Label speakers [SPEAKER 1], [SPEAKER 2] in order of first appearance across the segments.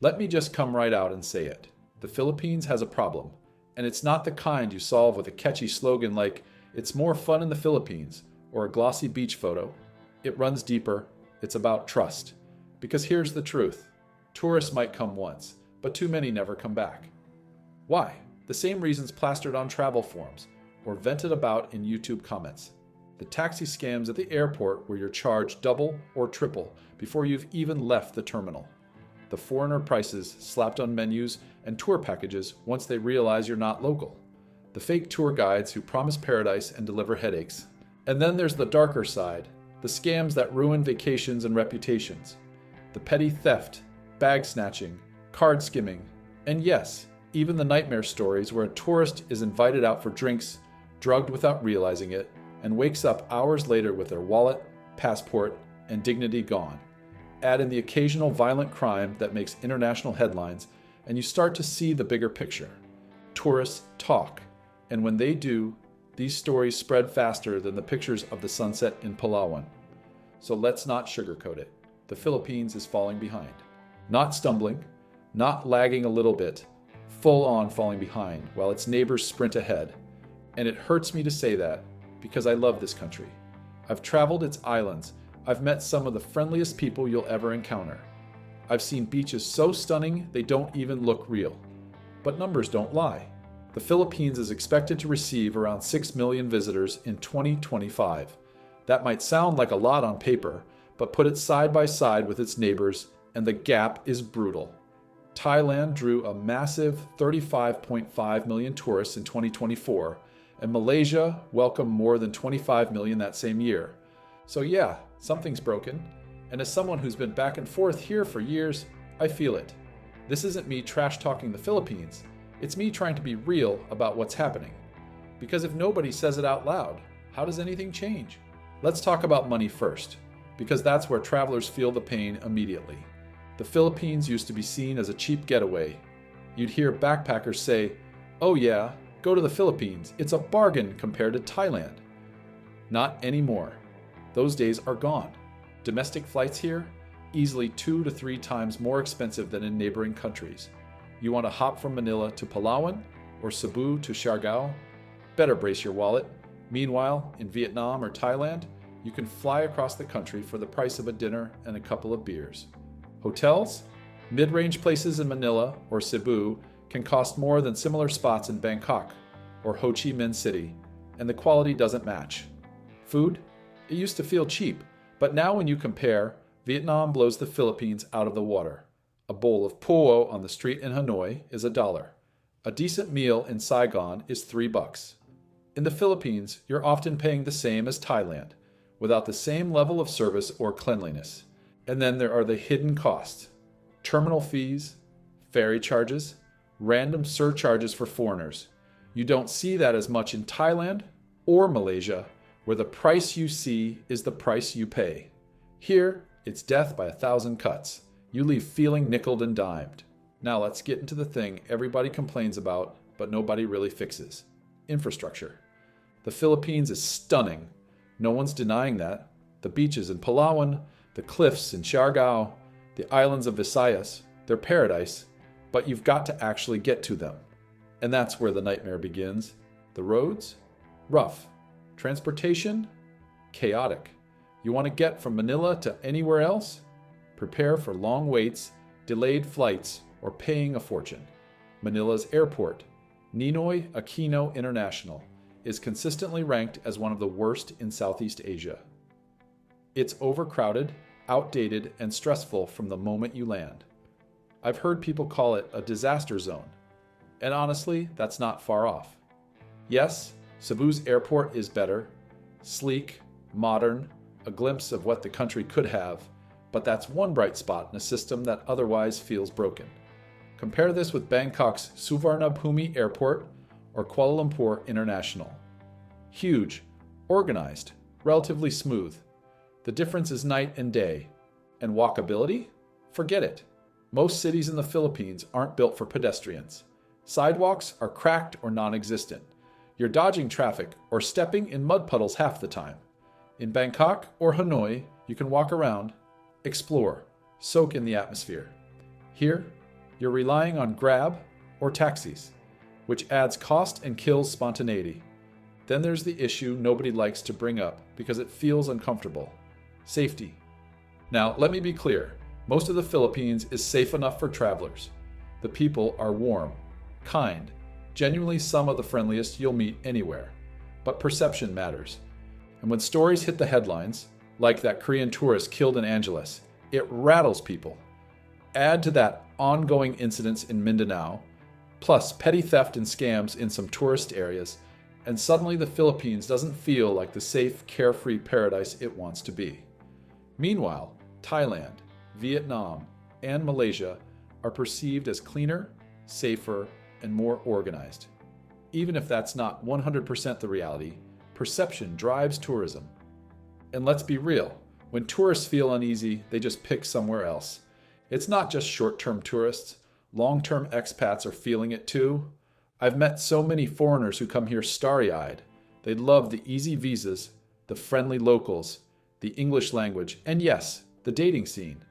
[SPEAKER 1] Let me just come right out and say it. The Philippines has a problem, and it's not the kind you solve with a catchy slogan like, "It's more fun in the Philippines," or a glossy beach photo. It runs deeper. It's about trust. Because here's the truth. Tourists might come once, but too many never come back. Why? The same reasons plastered on travel forums or vented about in YouTube comments. The taxi scams at the airport where you're charged double or triple before you've even left the terminal. The foreigner prices slapped on menus and tour packages once they realize you're not local. The fake tour guides who promise paradise and deliver headaches. And then there's the darker side, the scams that ruin vacations and reputations. The petty theft, bag snatching, card skimming, and yes, even the nightmare stories where a tourist is invited out for drinks, drugged without realizing it, and wakes up hours later with their wallet, passport, and dignity gone. Add in the occasional violent crime that makes international headlines, and you start to see the bigger picture. Tourists talk, and when they do, these stories spread faster than the pictures of the sunset in Palawan. So let's not sugarcoat it. The Philippines is falling behind. Not stumbling, not lagging a little bit, full on falling behind while its neighbors sprint ahead. And it hurts me to say that because I love this country. I've traveled its islands. I've met some of the friendliest people you'll ever encounter. I've seen beaches so stunning they don't even look real. But numbers don't lie. The Philippines is expected to receive around 6 million visitors in 2025. That might sound like a lot on paper, but put it side by side with its neighbors, and the gap is brutal. Thailand drew a massive 35.5 million tourists in 2024, and Malaysia welcomed more than 25 million that same year. So yeah, something's broken, and as someone who's been back and forth here for years, I feel it. This isn't me trash-talking the Philippines, it's me trying to be real about what's happening. Because if nobody says it out loud, how does anything change? Let's talk about money first, because that's where travelers feel the pain immediately. The Philippines used to be seen as a cheap getaway. You'd hear backpackers say, "Oh yeah, go to the Philippines, it's a bargain compared to Thailand." Not anymore. Those days are gone. Domestic flights here, easily 2 to 3 times more expensive than in neighboring countries. You want to hop from Manila to Palawan or Cebu to Siargao? Better brace your wallet. Meanwhile, in Vietnam or Thailand, you can fly across the country for the price of a dinner and a couple of beers. Hotels? Mid-range places in Manila or Cebu can cost more than similar spots in Bangkok or Ho Chi Minh City, and the quality doesn't match. Food? It used to feel cheap, but now when you compare, Vietnam blows the Philippines out of the water. A bowl of po on the street in Hanoi is $1. A decent meal in Saigon is $3. In the Philippines, you're often paying the same as Thailand, without the same level of service or cleanliness. And then there are the hidden costs. Terminal fees, ferry charges, random surcharges for foreigners. You don't see that as much in Thailand or Malaysia, where the price you see is the price you pay. Here, it's death by 1,000 cuts. You leave feeling nickeled and dimed. Now let's get into the thing everybody complains about, but nobody really fixes. Infrastructure. The Philippines is stunning. No one's denying that. The beaches in Palawan, the cliffs in Siargao, the islands of Visayas, they're paradise, but you've got to actually get to them. And that's where the nightmare begins. The roads? Rough. Transportation? Chaotic. You want to get from Manila to anywhere else? Prepare for long waits, delayed flights, or paying a fortune. Manila's airport, Ninoy Aquino International, is consistently ranked as one of the worst in Southeast Asia. It's overcrowded, outdated, and stressful from the moment you land. I've heard people call it a disaster zone, and honestly, that's not far off. Yes, Cebu's airport is better, sleek, modern, a glimpse of what the country could have, but that's one bright spot in a system that otherwise feels broken. Compare this with Bangkok's Suvarnabhumi Airport or Kuala Lumpur International. Huge, organized, relatively smooth. The difference is night and day. And walkability? Forget it. Most cities in the Philippines aren't built for pedestrians. Sidewalks are cracked or non-existent. You're dodging traffic or stepping in mud puddles half the time. In Bangkok or Hanoi, you can walk around, explore, soak in the atmosphere. Here, you're relying on Grab or taxis, which adds cost and kills spontaneity. Then there's the issue nobody likes to bring up because it feels uncomfortable: safety. Now, let me be clear. Most of the Philippines is safe enough for travelers. The people are warm, kind, genuinely some of the friendliest you'll meet anywhere. But perception matters. And when stories hit the headlines, like that Korean tourist killed in Angeles, it rattles people. Add to that ongoing incidents in Mindanao, plus petty theft and scams in some tourist areas, and suddenly the Philippines doesn't feel like the safe, carefree paradise it wants to be. Meanwhile, Thailand, Vietnam, and Malaysia are perceived as cleaner, safer, and more organized. Even if that's not 100% the reality, perception drives tourism. And let's be real, when tourists feel uneasy, they just pick somewhere else. It's not just short-term tourists. Long-term expats are feeling it too. I've met so many foreigners who come here starry-eyed. They love the easy visas, the friendly locals, the English language, and yes, the dating scene.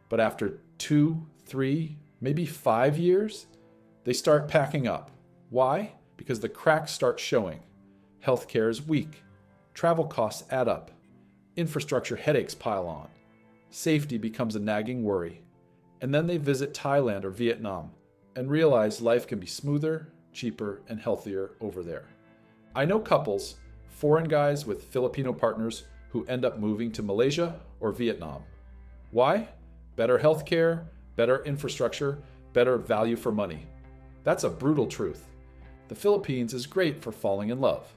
[SPEAKER 1] But after 2, 3, maybe 5 years, they start packing up. Why? Because the cracks start showing. Healthcare is weak. Travel costs add up. Infrastructure headaches pile on. Safety becomes a nagging worry. And then they visit Thailand or Vietnam and realize life can be smoother, cheaper, and healthier over there. I know couples, foreign guys with Filipino partners, who end up moving to Malaysia or Vietnam. Why? Better healthcare, better infrastructure, better value for money. That's a brutal truth. The Philippines is great for falling in love,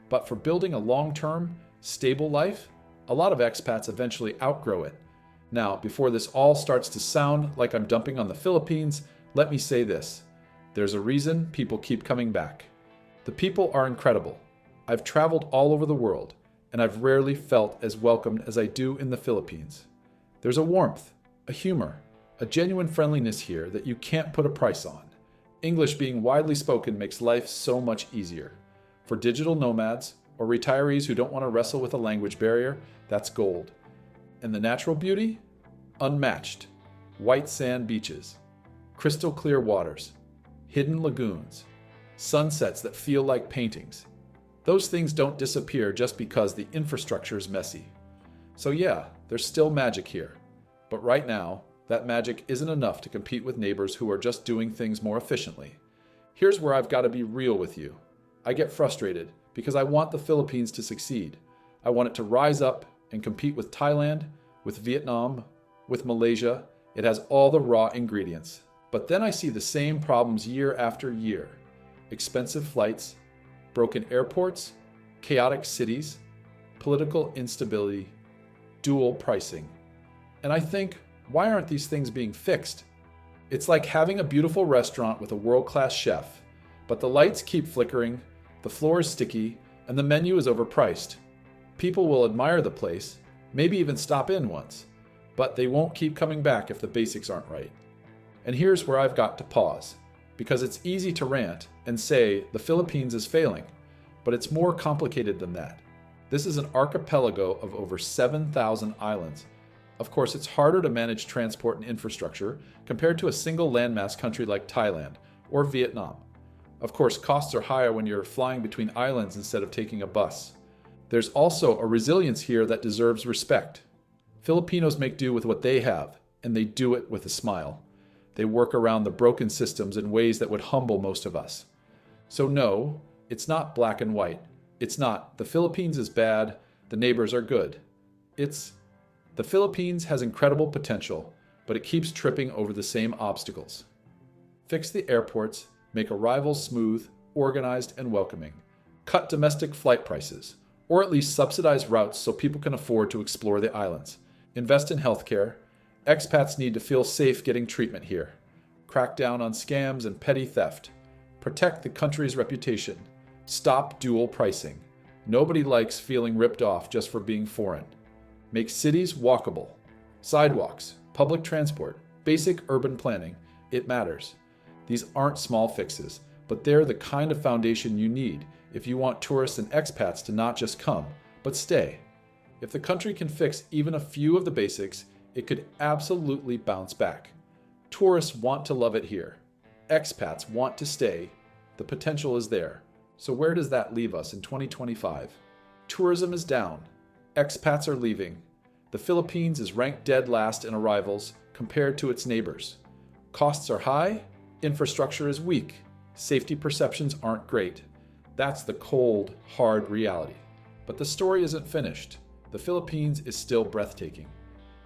[SPEAKER 1] but for building a long-term, stable life, a lot of expats eventually outgrow it. Now, before this all starts to sound like I'm dumping on the Philippines, let me say this. There's a reason people keep coming back. The people are incredible. I've traveled all over the world, and I've rarely felt as welcomed as I do in the Philippines. There's a warmth, a humor, a genuine friendliness here that you can't put a price on. English being widely spoken makes life so much easier. For digital nomads or retirees who don't want to wrestle with a language barrier, that's gold. And the natural beauty? Unmatched. White sand beaches, crystal clear waters, hidden lagoons, sunsets that feel like paintings. Those things don't disappear just because the infrastructure is messy. So yeah, there's still magic here. But right now, that magic isn't enough to compete with neighbors who are just doing things more efficiently. Here's where I've got to be real with you. I get frustrated because I want the Philippines to succeed. I want it to rise up and compete with Thailand, with Vietnam, with Malaysia. It has all the raw ingredients. But then I see the same problems year after year. Expensive flights, broken airports, chaotic cities, political instability, dual pricing. And I think, why aren't these things being fixed? It's like having a beautiful restaurant with a world-class chef, but the lights keep flickering, the floor is sticky, and the menu is overpriced. People will admire the place, maybe even stop in once, but they won't keep coming back if the basics aren't right. And here's where I've got to pause, because it's easy to rant and say the Philippines is failing, but it's more complicated than that. This is an archipelago of over 7,000 islands. Of course, it's harder to manage transport and infrastructure compared to a single landmass country like Thailand or Vietnam. Of course, costs are higher when you're flying between islands instead of taking a bus. There's also a resilience here that deserves respect. Filipinos make do with what they have, and they do it with a smile. They work around the broken systems in ways that would humble most of us. So no, it's not black and white. It's not, the Philippines is bad, the neighbors are good. It's, the Philippines has incredible potential, but it keeps tripping over the same obstacles. Fix the airports, make arrivals smooth, organized, and welcoming. Cut domestic flight prices, or at least subsidize routes so people can afford to explore the islands. Invest in healthcare. Expats need to feel safe getting treatment here. Crack down on scams and petty theft. Protect the country's reputation. Stop dual pricing. Nobody likes feeling ripped off just for being foreign. Make cities walkable. Sidewalks, public transport, basic urban planning. It matters. These aren't small fixes, but they're the kind of foundation you need if you want tourists and expats to not just come, but stay. If the country can fix even a few of the basics, it could absolutely bounce back. Tourists want to love it here. Expats want to stay. The potential is there. So where does that leave us in 2025? Tourism is down. Expats are leaving. The Philippines is ranked dead last in arrivals compared to its neighbors. Costs are high. Infrastructure is weak. Safety perceptions aren't great. That's the cold, hard reality. But the story isn't finished. The Philippines is still breathtaking.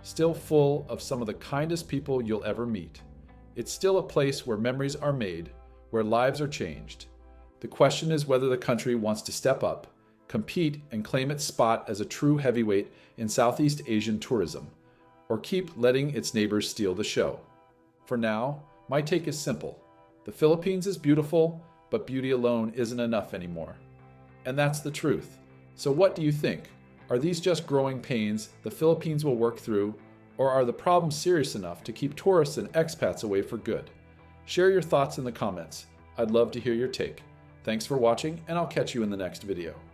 [SPEAKER 1] Still full of some of the kindest people you'll ever meet. It's still a place where memories are made, where lives are changed. The question is whether the country wants to step up, compete, and claim its spot as a true heavyweight in Southeast Asian tourism, or keep letting its neighbors steal the show. For now, my take is simple. The Philippines is beautiful, but beauty alone isn't enough anymore. And that's the truth. So what do you think? Are these just growing pains the Philippines will work through, or are the problems serious enough to keep tourists and expats away for good? Share your thoughts in the comments. I'd love to hear your take. Thanks for watching, and I'll catch you in the next video.